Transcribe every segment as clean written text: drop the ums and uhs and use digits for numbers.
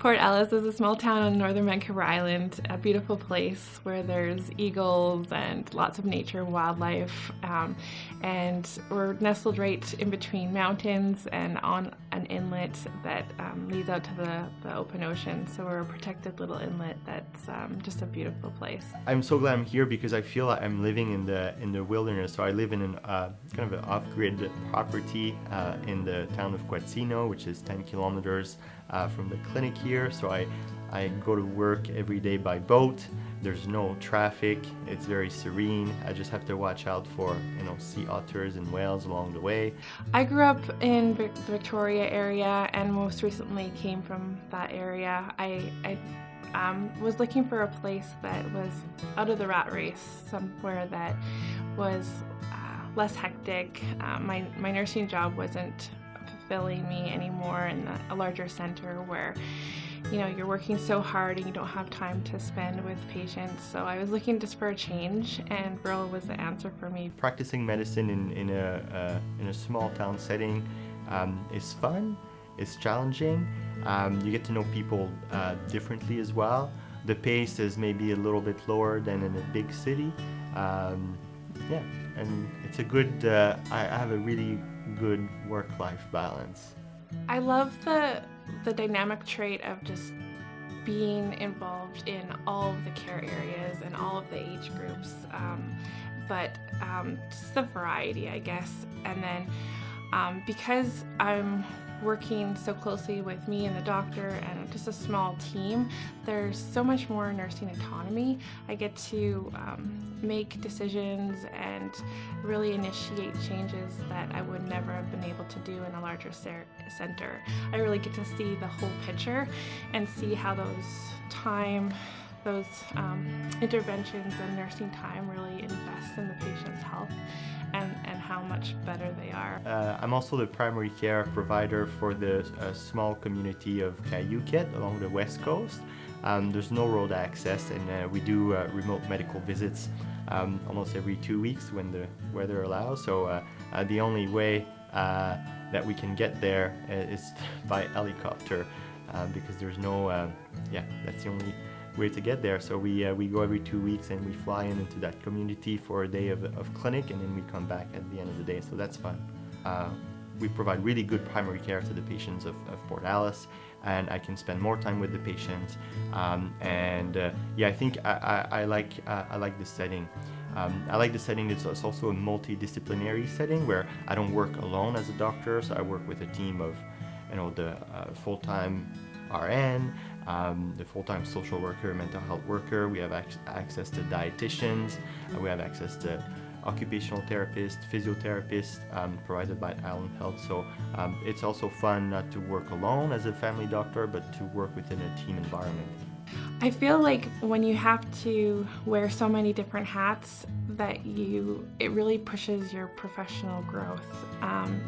Port Ellis is a small town on Northern Vancouver Island, a beautiful place where there's eagles and lots of nature and wildlife. And we're nestled right in between mountains and on an inlet that leads out to the open ocean. So we're a protected little inlet that's just a beautiful place. I'm so glad I'm here because I feel like I'm living in the wilderness. So I live in an kind of an off-grid property in the town of Quatsino, which is 10 kilometers from the clinic here. So I go to work every day by boat. There's no traffic. It's very serene. I just have to watch out for, sea otters and whales along the way. I grew up in the Victoria area and most recently came from that area. I was looking for a place that was out of the rat race, somewhere that was less hectic. My nursing job wasn't fulfilling me anymore in a larger center where you're working so hard and you don't have time to spend with patients. So I was looking just for a change, and rural was the answer for me. Practicing medicine in a small town setting is fun, it's challenging. You get to know people differently as well. The pace is maybe a little bit lower than in a big city. And it's a good, I have a really good work-life balance. I love the dynamic trait of just being involved in all of the care areas and all of the age groups, but just the variety, I guess. And then because I'm working so closely with me and the doctor and just a small team, there's so much more nursing autonomy. I get to make decisions and really initiate changes that I would never have been able to do in a larger center. I really get to see the whole picture and see how those interventions and nursing time really invest in the patient's health and how much better they are. I'm also the primary care provider for the small community of Cayuquet along the west coast. There's no road access, and we do remote medical visits almost every 2 weeks when the weather allows. So the only way that we can get there is by helicopter because there's no, that's the only way to get there. So we go every 2 weeks and we fly into that community for a day of clinic, and then we come back at the end of the day. So that's fun. We provide really good primary care to the patients of Port Ellis, and I can spend more time with the patients. I think I like this setting. I like the setting. It's also a multidisciplinary setting where I don't work alone as a doctor. So I work with a team of, the full-time RN, the full-time social worker, mental health worker. We have access to dietitians. We have access to occupational therapists, physiotherapists provided by Island Health. So it's also fun not to work alone as a family doctor, but to work within a team environment. I feel like when you have to wear so many different hats that it really pushes your professional growth.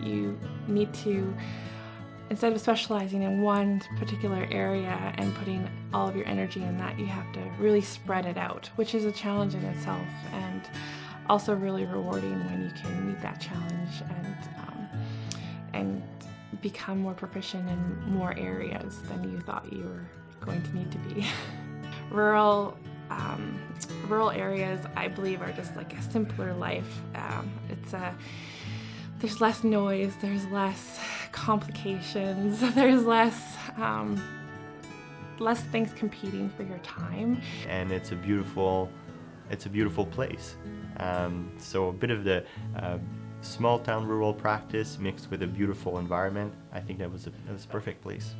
You need to, instead of specializing in one particular area and putting all of your energy in that, you have to really spread it out, which is a challenge in itself, and also really rewarding when you can meet that challenge and become more proficient in more areas than you thought you were going to need to be. Rural areas, I believe, are just like a simpler life. There's less noise, there's less complications, there's less things competing for your time. And it's a beautiful place. So a bit of the small town rural practice mixed with a beautiful environment. I think that was a perfect place.